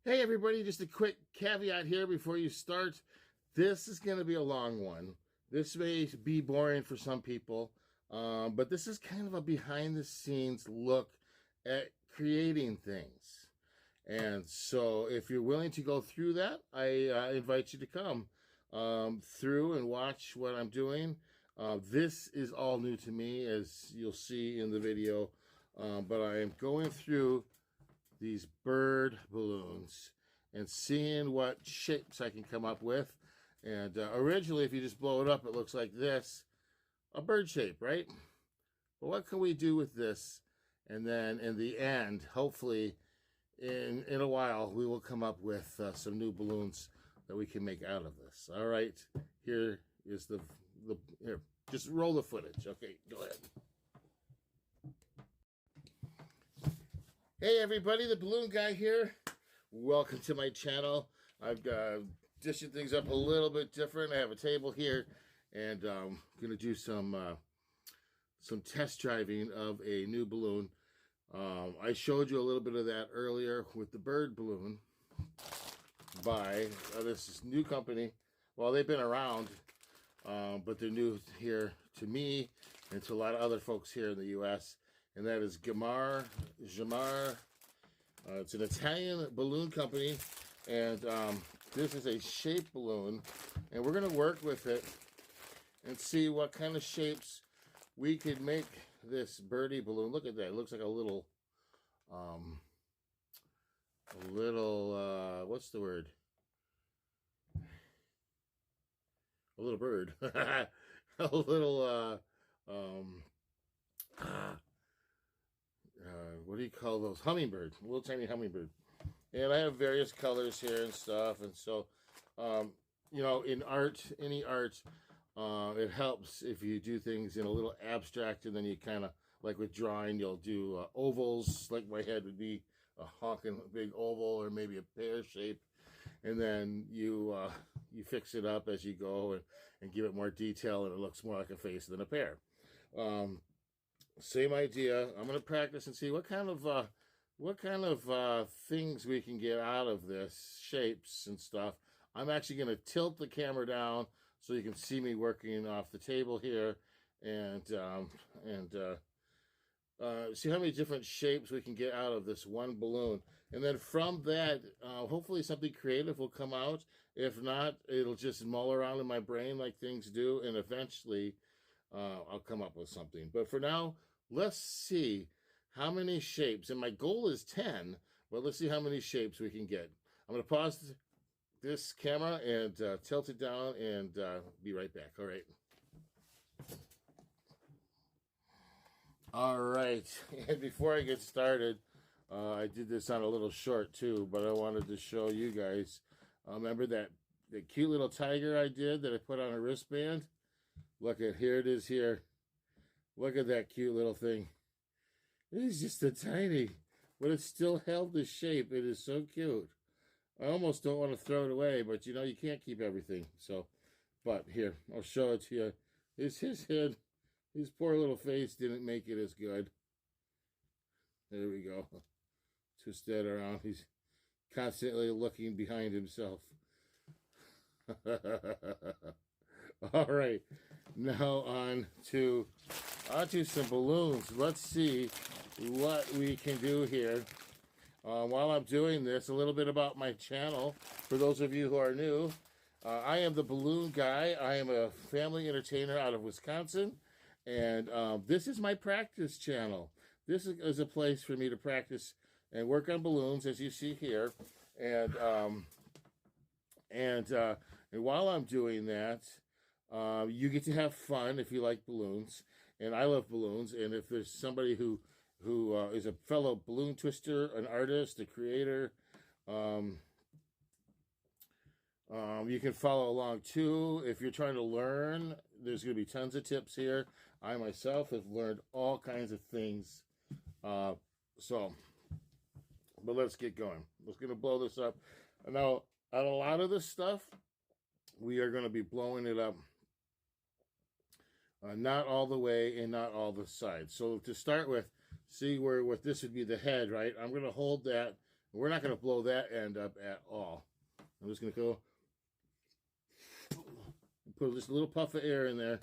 Hey everybody, just a quick caveat here before you start. This is going to be a long one. This may be boring for some people, but this is kind of a behind the scenes look at creating things. And so if you're willing to go through that, I invite you to come through and watch what I'm doing. This is all new to me, as you'll see in the video, but I am going through these bird balloons and seeing what shapes I can come up with. And originally, if you just blow it up, it looks like this, a bird shape, right? But what can we do with this? And then in the end, hopefully in a while, we will come up with some new balloons that we can make out of this. All right, here is here, just roll the footage. Okay, go ahead. Hey everybody, the balloon guy here. Welcome to my channel. I've dishing things up a little bit different. I have a table here, and I'm gonna do some test driving of a new balloon. I showed you a little bit of that earlier with the bird balloon by this new company. Well, they've been around, but they're new here to me and to a lot of other folks here in the U.S. And that is Gemar. It's an Italian balloon company, and this is a shape balloon, and we're going to work with it and see what kind of shapes we could make this birdie balloon. Look at that. It looks like a little, what's the word? A little bird. A little, what do you call those? Hummingbird, a little tiny hummingbird. And I have various colors here and stuff. And so, you know, in art, any art, it helps if you do things in a little abstract, and then you kind of, like with drawing, you'll do ovals, like my head would be a honking big oval or maybe a pear shape. And then you fix it up as you go and give it more detail, and it looks more like a face than a pear. Same idea. I'm going to practice and see what kind of things we can get out of this, shapes and stuff. I'm actually going to tilt the camera down so you can see me working off the table here, and see how many different shapes we can get out of this one balloon. And then from that, hopefully something creative will come out. If not, it'll just mull around in my brain like things do, and eventually I'll come up with something. But for now, let's see how many shapes. And my goal is 10, but let's see how many shapes we can get. I'm going to pause this camera and tilt it down and be right back. All right. All right. And before I get started, I did this on a little short too, but I wanted to show you guys. Remember that the cute little tiger I did that I put on a wristband? Look at, here it is here. Look at that cute little thing. It is just a tiny, but it still held the shape. It is so cute. I almost don't want to throw it away, but you know, you can't keep everything. So, but here, I'll show it to you. It's his head. His poor little face didn't make it as good. There we go. Twist that around. He's constantly looking behind himself. All right, now on to some balloons. Let's see what we can do here. While I'm doing this, a little bit about my channel. For those of you who are new, I am the balloon guy. I am a family entertainer out of Wisconsin, and this is my practice channel. This is a place for me to practice and work on balloons, as you see here. And while I'm doing that, you get to have fun if you like balloons, and I love balloons. And if there's somebody who is a fellow balloon twister, an artist, a creator, you can follow along too. If you're trying to learn, there's going to be tons of tips here. I myself have learned all kinds of things. But let's get going. Let's going to blow this up. Now, on a lot of this stuff, we are going to be blowing it up. Not all the way and not all the sides. So to start with, see where this would be the head, right? I'm going to hold that We're not going to blow that end up at all. I'm just going to go and put just a little puff of air in there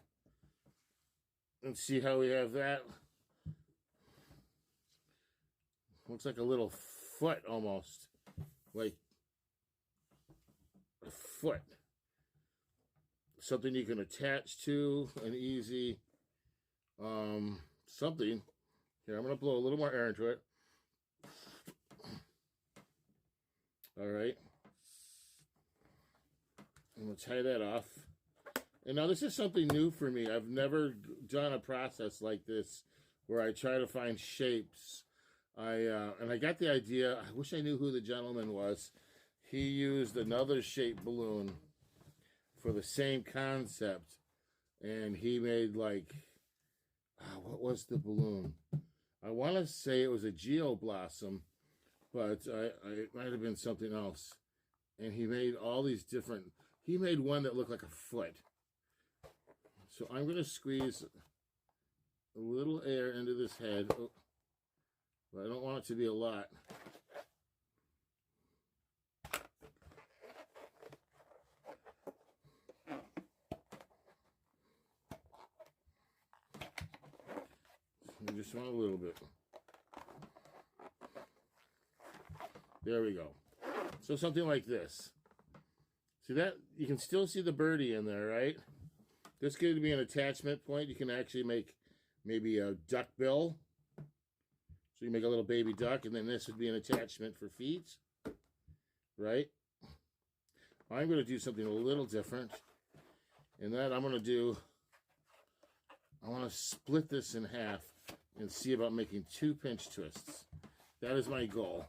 and see how we have that. Looks like a little foot almost, like a foot. Something you can attach to, an easy something. Here, I'm going to blow a little more air into it. All right. I'm going to tie that off. And now this is something new for me. I've never done a process like this where I try to find shapes. And I got the idea. I wish I knew who the gentleman was. He used another shaped balloon for the same concept. And he made like, what was the balloon? I want to say it was a Geo Blossom, but it might have been something else. And he made all these different, he made one that looked like a foot. So I'm going to squeeze a little air into this head. Oh, but I don't want it to be a lot. I just want a little bit. There we go. So something like this. See that? You can still see the birdie in there, right? This could be an attachment point. You can actually make maybe a duck bill. So you make a little baby duck, and then this would be an attachment for feet, right? I'm going to do something a little different. And that I'm going to do, I want to split this in half and see about making 2 pinch twists. That is my goal.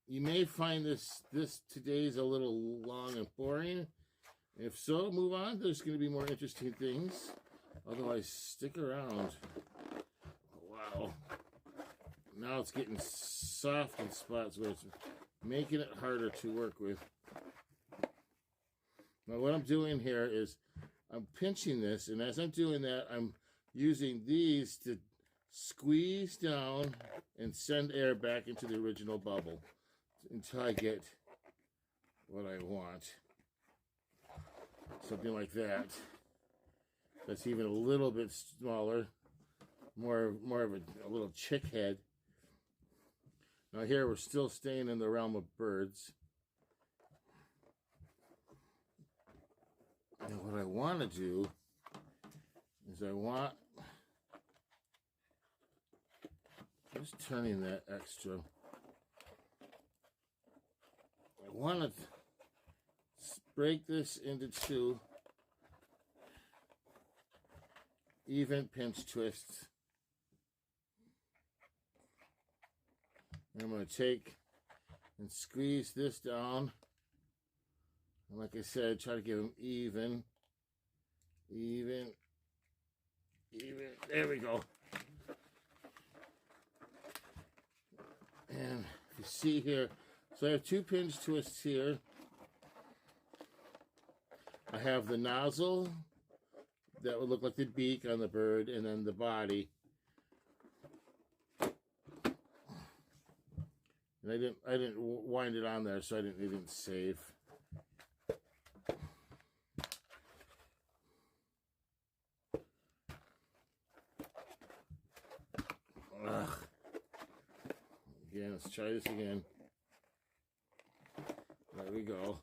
You may find this today's a little long and boring. If so, move on. There's going to be more interesting things. Otherwise, stick around. Wow. Now it's getting soft in spots where it's making it harder to work with. Now what I'm doing here is I'm pinching this, and as I'm doing that, I'm using these to squeeze down and send air back into the original bubble until I get what I want. Something like that. That's even a little bit smaller, more of a little chick head. Now here we're still staying in the realm of birds. And what I want to do is just turning that extra. I want to break this into 2 even pinch twists. And I'm going to take and squeeze this down. And like I said, try to give them even. There we go. And if you see here, so I have 2 pinch twists here. I have the nozzle that would look like the beak on the bird, and then the body. And I didn't wind it on there, so it didn't save. Ugh. Again, let's try this again. There we go.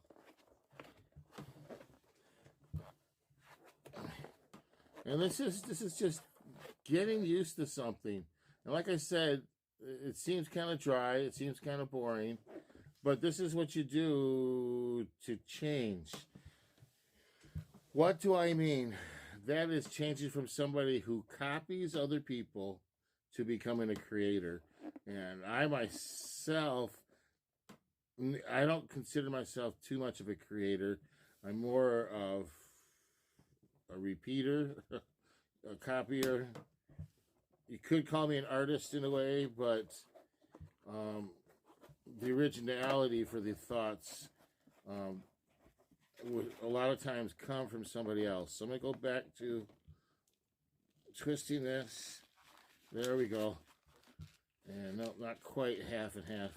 And this is just getting used to something. And like I said, it seems kind of dry, it seems kind of boring, but this is what you do to change. What do I mean? That is changing from somebody who copies other people to becoming a creator. And I myself, I don't consider myself too much of a creator. I'm more of a repeater, a copier. You could call me an artist in a way, but the originality for the thoughts would a lot of times come from somebody else. So I'm going to go back to twisting this. There we go. And no, not quite half and half.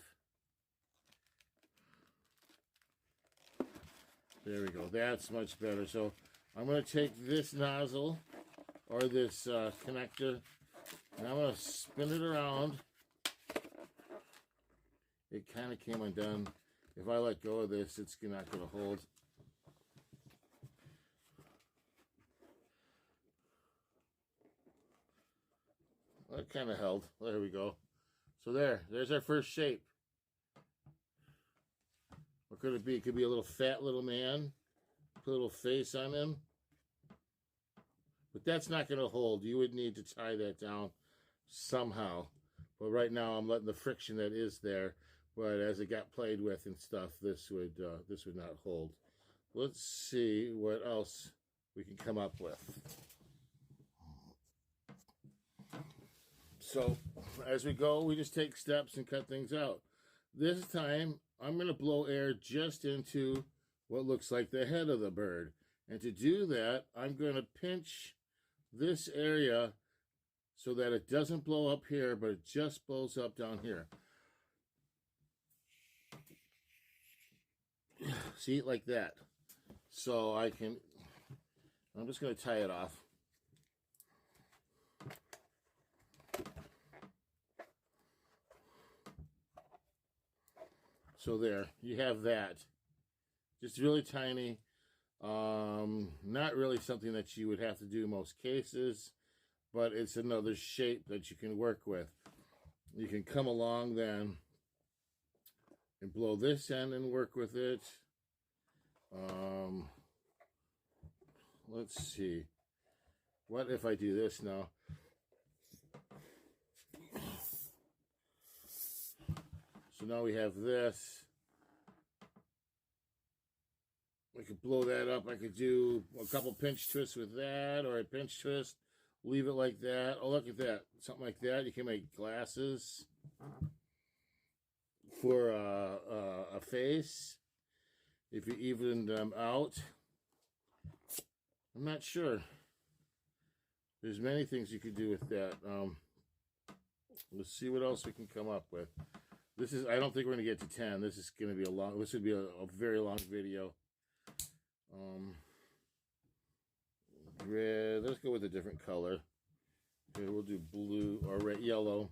There we go. That's much better. So I'm going to take this nozzle or this connector, and I'm going to spin it around. It kind of came undone. If I let go of this, it's not going to hold. Well, it kind of held. There we go. So there's our first shape. What could it be? It could be a little fat little man. Put a little face on him. But that's not going to hold. You would need to tie that down somehow. But right now I'm letting the friction that is there. But as it got played with and stuff, this would not hold. Let's see what else we can come up with. So as we go, we just take steps and cut things out. This time, I'm going to blow air just into what looks like the head of the bird. And to do that, I'm going to pinch this area so that it doesn't blow up here, but it just blows up down here. See, like that. So I'm just going to tie it off. So there, you have that. Just really tiny. Not really something that you would have to do in most cases, but it's another shape that you can work with. You can come along then and blow this end and work with it. Let's see. What if I do this now? So now we have this. I could blow that up. I could do a couple pinch twists with that, or a pinch twist, leave it like that. Oh, look at that. Something like that. You can make glasses for a face if you even them out. I'm not sure. There's many things you could do with that. Let's see what else we can come up with. This is, I don't think we're going to get to 10. This is going to be this would be a very long video. Red, let's go with a different color. Here, we'll do blue or red, yellow.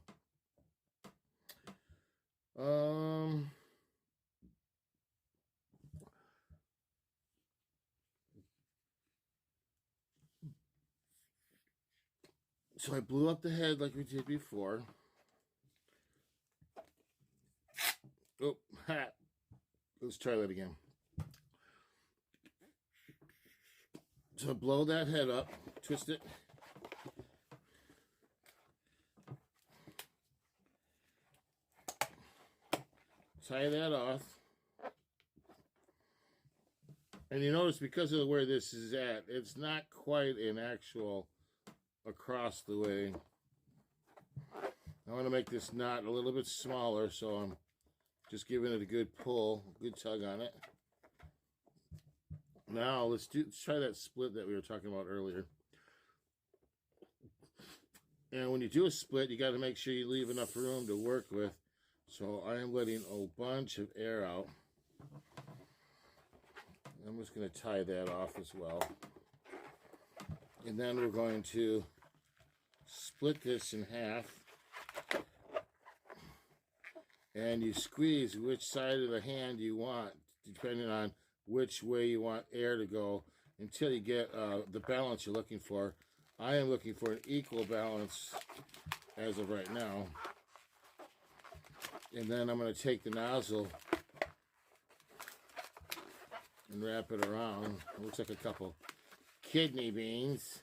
So I blew up the head like we did before. Oh, ha. Let's try that again. So blow that head up, twist it. Tie that off. And you notice because of where this is at, it's not quite an actual across the way. I want to make this knot a little bit smaller, so I'm just giving it a good pull, good tug on it. Now let's try that split that we were talking about earlier. And when you do a split, you got to make sure you leave enough room to work with. So I am letting a bunch of air out. I'm just going to tie that off as well. And then we're going to split this in half. And you squeeze which side of the hand you want, depending on which way you want air to go, until you get the balance you're looking for. I am looking for an equal balance as of right now. And then I'm going to take the nozzle and wrap it around. It looks like a couple kidney beans.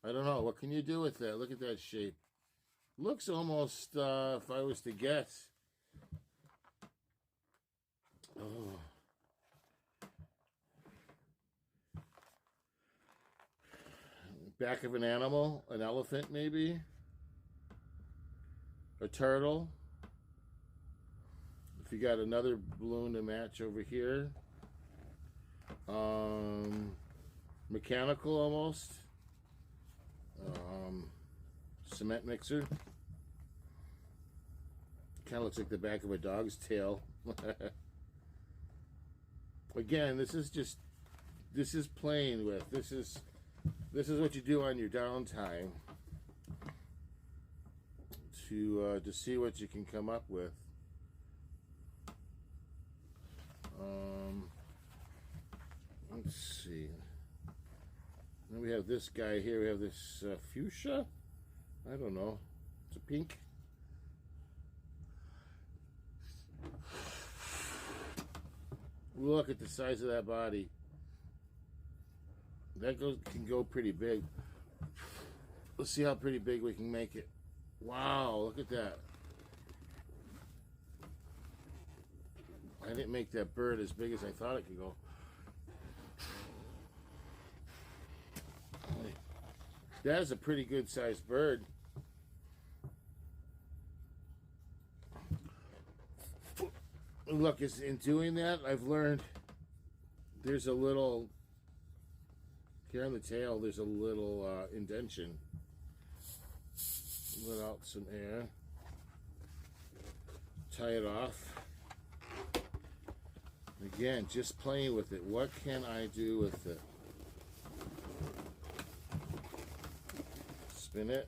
I don't know. What can you do with that? Look at that shape. Looks almost, if I was to guess, oh. Back of an animal, an elephant maybe, a turtle. If you got another balloon to match over here, mechanical almost, cement mixer. Kind of looks like the back of a dog's tail. Again, this is playing with. This is what you do on your downtime to see what you can come up with. Let's see. Then we have this guy here. We have this fuchsia. I don't know. It's a pink. Look at the size of that body. That can go pretty big. Let's see how pretty big we can make it. Wow, look at that. I didn't make that bird as big as I thought it could go. That is a pretty good sized bird. Look, in doing that, I've learned there's a little, here on the tail, there's a little indentation. Let out some air. Tie it off. Again, just playing with it. What can I do with it? Spin it.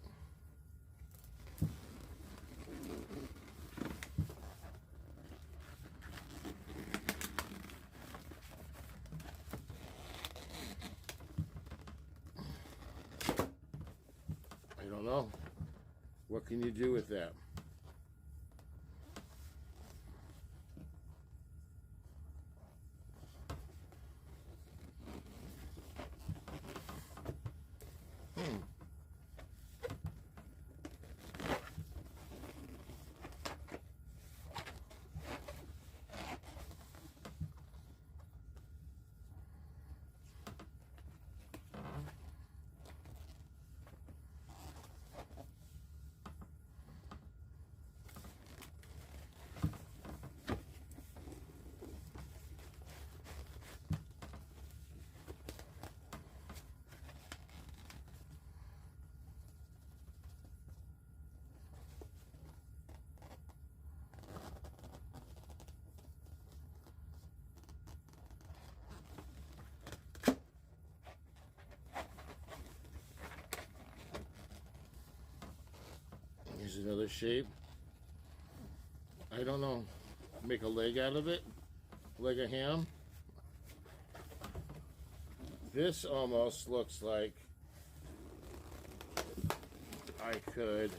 I don't know. What can you do with that? Here's another shape. I don't know. Make a leg out of it. Leg of ham. This almost looks like I could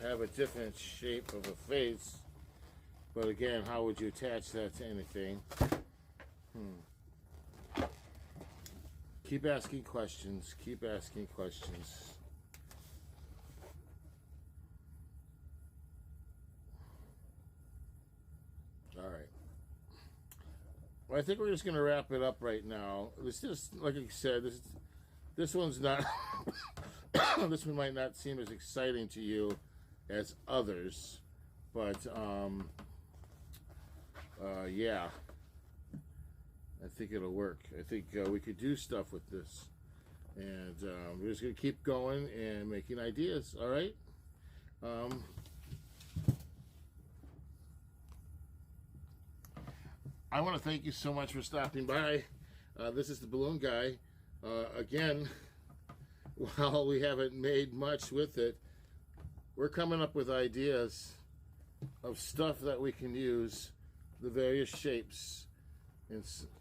have a different shape of a face. But again, how would you attach that to anything? Keep asking questions. Keep asking questions. All right. Well, I think we're just going to wrap it up right now. This is, like I said, this one's not. This one might not seem as exciting to you as others, but yeah. I think it'll work. I think we could do stuff with this. And we're just going to keep going and making ideas, all right? I want to thank you so much for stopping by. This is the Balloon Guy. Again, while we haven't made much with it, we're coming up with ideas of stuff that we can use, the various shapes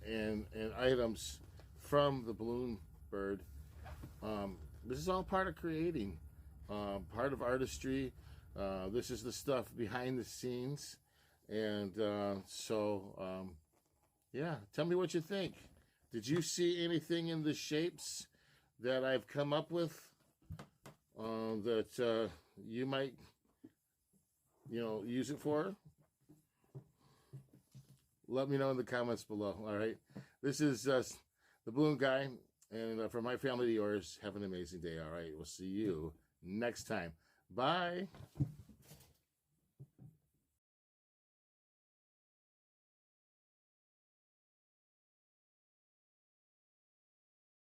and items from the balloon bird. This is all part of creating, part of artistry. This is the stuff behind the scenes, and yeah, tell me what you think. Did you see anything in the shapes that I've come up with that you might, use it for? Let me know in the comments below, all right? This is the Balloon Guy, and from my family to yours, have an amazing day, all right? We'll see you next time. Bye.